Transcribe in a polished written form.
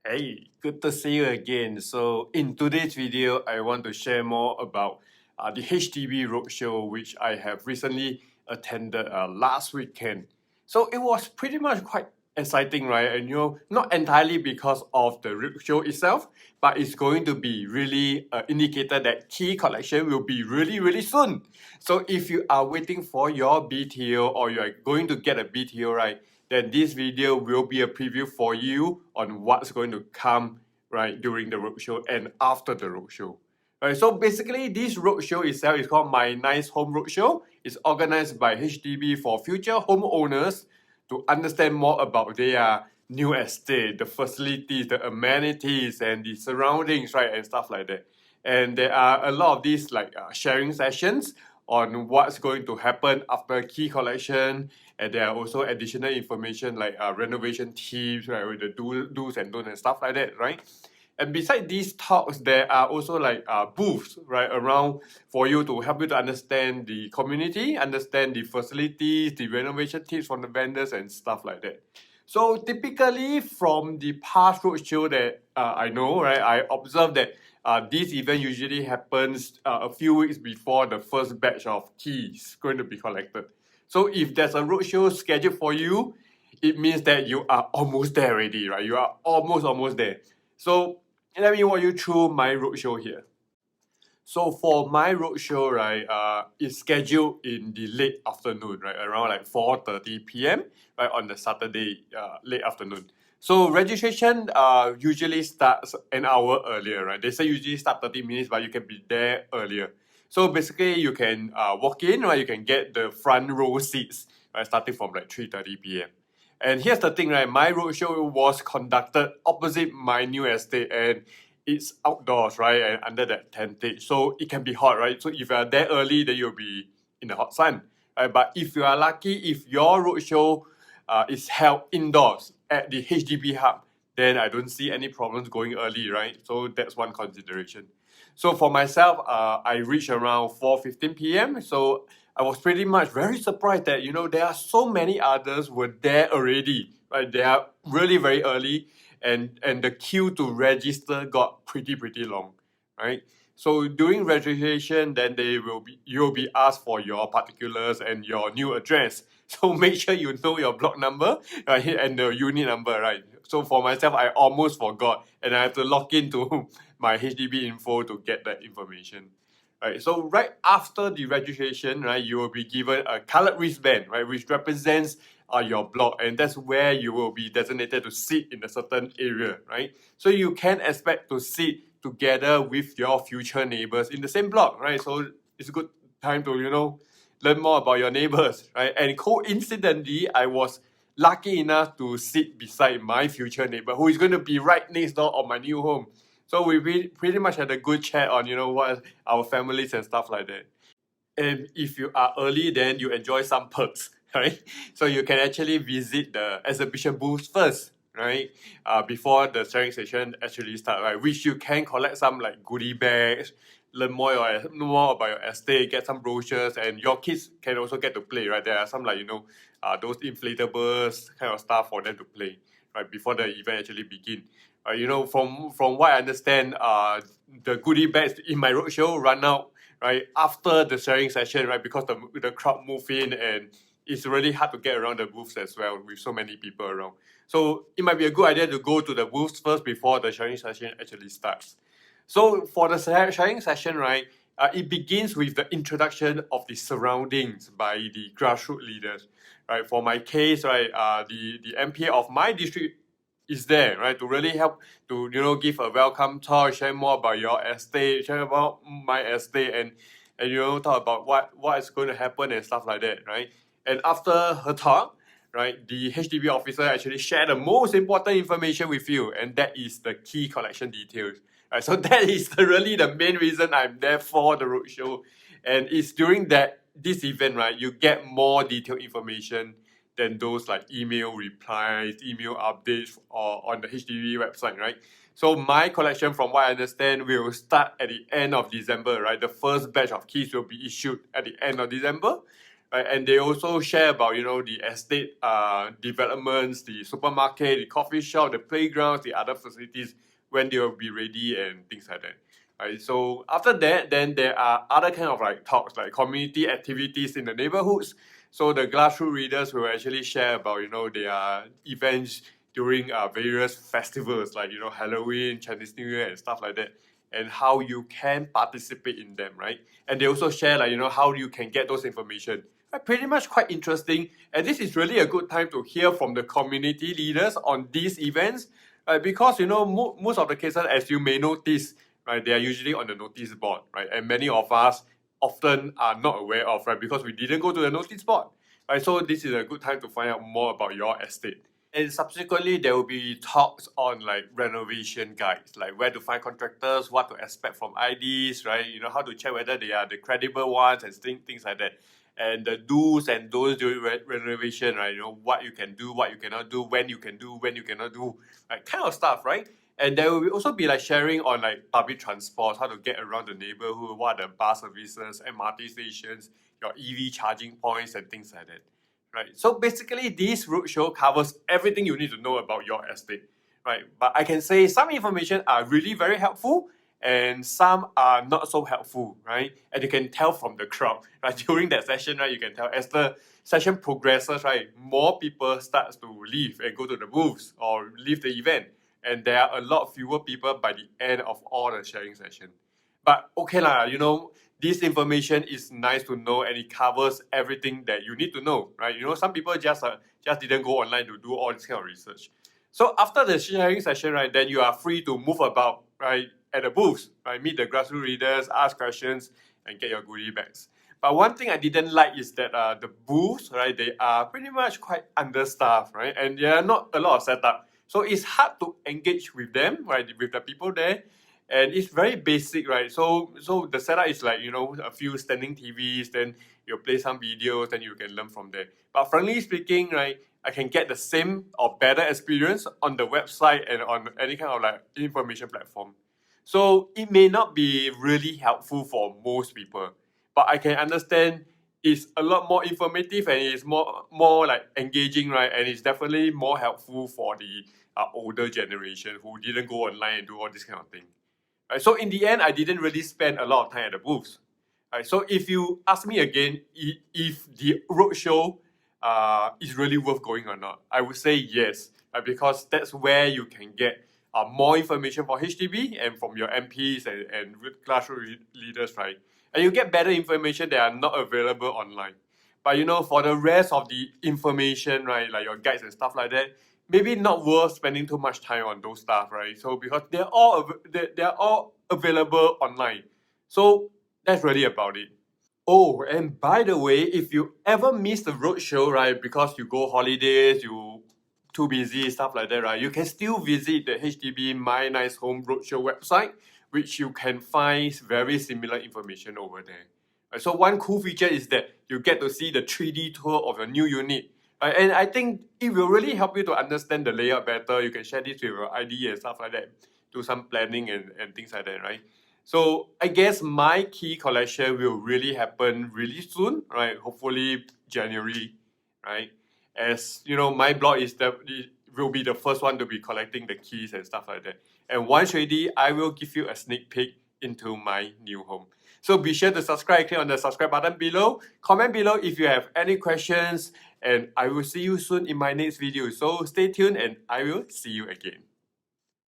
Hey, good to see you again. So in today's video, I want to share more about the HDB Roadshow, which I have recently attended last weekend. So it was pretty much quite exciting, right? And not entirely because of the roadshow itself, but it's going to be really indicated that key collection will be really soon. So if you are waiting for your BTO or you are going to get a BTO, right? Then this video will be a preview for you on what's going to come right during the roadshow and after the roadshow. Alright, so basically this roadshow itself is called My Nice Home Roadshow. It's organized by HDB for future homeowners to understand more about their new estate, the facilities, the amenities, and the surroundings, right, and stuff like that. And there are a lot of these sharing sessions on what's going to happen after key collection, and there are also additional information like renovation tips, right, with the do's and don'ts and stuff like that, right? And beside these talks, there are also booths, right, around for you to help you to understand the community, understand the facilities, the renovation tips from the vendors and stuff like that. So typically from the past roadshow that I know, right, I observed that this event usually happens a few weeks before the first batch of keys going to be collected. So if there's a roadshow scheduled for you, it means that you are almost there already, right? You are almost there. So let me walk you through my roadshow here. So for my roadshow, right, it's scheduled in the late afternoon, right, around 4:30 p.m. right on the Saturday late afternoon. So registration usually starts an hour earlier, right? They say usually start 30 minutes, but you can be there earlier. So basically, you can walk in, right? You can get the front row seats, right, starting from 3:30 p.m. And here's the thing, right? My roadshow was conducted opposite my new estate, and it's outdoors, right? And under that tentage, so it can be hot, right? So if you are there early, then you'll be in the hot sun, right? But if you are lucky, if your roadshow is held indoors at the HDB hub, then I don't see any problems going early, right? So that's one consideration. So for myself, I reached around 4:15 p.m. So I was pretty much very surprised that there are so many others were there already, right? They are really very early, and the queue to register got pretty long, right? So during registration, then you'll be asked for your particulars and your new address. So make sure you know your block number, right, and the unit number, right? So for myself, I almost forgot, and I have to log into my HDB info to get that information. Right, so right after the registration, right, you will be given a colored wristband, right, which represents your block, and that's where you will be designated to sit in a certain area, right? So you can expect to sit together with your future neighbors in the same block, right? So it's a good time to learn more about your neighbors, right? And coincidentally, I was lucky enough to sit beside my future neighbor, who is going to be right next door of my new home. So we pretty much had a good chat on what our families and stuff like that. And if you are early, then you enjoy some perks, right? So you can actually visit the exhibition booths first, right? Before the sharing session actually start, right? Which you can collect some goodie bags, learn more about your estate, get some brochures, and your kids can also get to play, right? There are some those inflatables kind of stuff for them to play, right? Before the event actually begin. From what I understand, the goodie bags in my roadshow run out right after the sharing session, right? Because the crowd move in, and it's really hard to get around the booths as well with so many people around. So it might be a good idea to go to the booths first before the sharing session actually starts. So for the sharing session, right, it begins with the introduction of the surroundings by the grassroots leaders, right? For my case, right, the MPA of my district is there, right, to really help to give a welcome talk, share more about your estate, share about my estate, and talk about what is going to happen and stuff like that, right? And after her talk, right, the HDB officer actually shared the most important information with you, and that is the key collection details. Right, so that is really the main reason I'm there for the roadshow, and it's during this event, right, you get more detailed information than those email replies, email updates, or on the HDB website, right? So my collection, from what I understand, will start at the end of December, right? The first batch of keys will be issued at the end of December, right? And they also share about, you know, the estate developments, the supermarket, the coffee shop, the playgrounds, the other facilities when they will be ready and things like that. Right, so after that, then there are other kind of like talks, like community activities in the neighborhoods. So the grassroots readers will actually share about, you know, their events during various festivals like, you know, Halloween, Chinese New Year and stuff like that, and how you can participate in them, right? And they also share like, you know, how you can get those information. Pretty much quite interesting, and this is really a good time to hear from the community leaders on these events, because, you know, most of the cases, as you may notice, right, they are usually on the notice board, right? And many of us often are not aware of, right, because we didn't go to the notice board, right? So this is a good time to find out more about your estate. And subsequently, there will be talks on like renovation guides, like where to find contractors, what to expect from IDs, right? You know, how to check whether they are the credible ones and things like that. And the do's and don'ts during renovation, right? You know, what you can do, what you cannot do, when you can do, when you cannot do, right? Kind of stuff, right? And there will also be like sharing on like public transport, how to get around the neighborhood, what are the bus services, MRT stations, your EV charging points and things like that. Right. So basically this roadshow covers everything you need to know about your estate. Right. But I can say some information are really very helpful and some are not so helpful, right? And you can tell from the crowd, right? During that session, right, you can tell as the session progresses, right, more people start to leave and go to the booths or leave the event. And there are a lot fewer people by the end of all the sharing session. But okay lah, you know, this information is nice to know and it covers everything that you need to know, right? You know, some people just didn't go online to do all this kind of research. So after the sharing session, right, then you are free to move about, right, at the booths, right, meet the grassroots readers, ask questions, and get your goodie bags. But one thing I didn't like is that the booths, right, they are pretty much quite understaffed, right, and there are not a lot of setup. So it's hard to engage with them, right, with the people there. And it's very basic, right? So the setup is like, you know, a few standing TVs, then you play some videos, then you can learn from there. But frankly speaking, right, I can get the same or better experience on the website and on any kind of like information platform. So it may not be really helpful for most people, but I can understand it's a lot more informative and it's more like engaging, right? And it's definitely more helpful for the older generation who didn't go online and do all this kind of thing. Right, so in the end, I didn't really spend a lot of time at the booths. Right, so if you ask me again if the roadshow is really worth going or not, I would say yes, right, because that's where you can get more information for HDB and from your MPs and grassroots leaders, right? And you get better information that are not available online. But you know, for the rest of the information, right, like your guides and stuff like that, maybe not worth spending too much time on those stuff, right? So because they're all available online. So that's really about it. Oh, and by the way, if you ever miss the roadshow, right, because you go holidays, you too busy, stuff like that, right, you can still visit the HDB My Nice Home Roadshow website, which you can find very similar information over there. Right, so one cool feature is that you get to see the 3D tour of your new unit. And I think it will really help you to understand the layout better. You can share this with your ID and stuff like that, do some planning and things like that, right? So I guess my key collection will really happen really soon, right? Hopefully January, right? As you know, my blog will be the first one to be collecting the keys and stuff like that. And once ready, I will give you a sneak peek into my new home. So be sure to subscribe, click on the subscribe button below. Comment below if you have any questions, and I will see you soon in my next video. So stay tuned and I will see you again.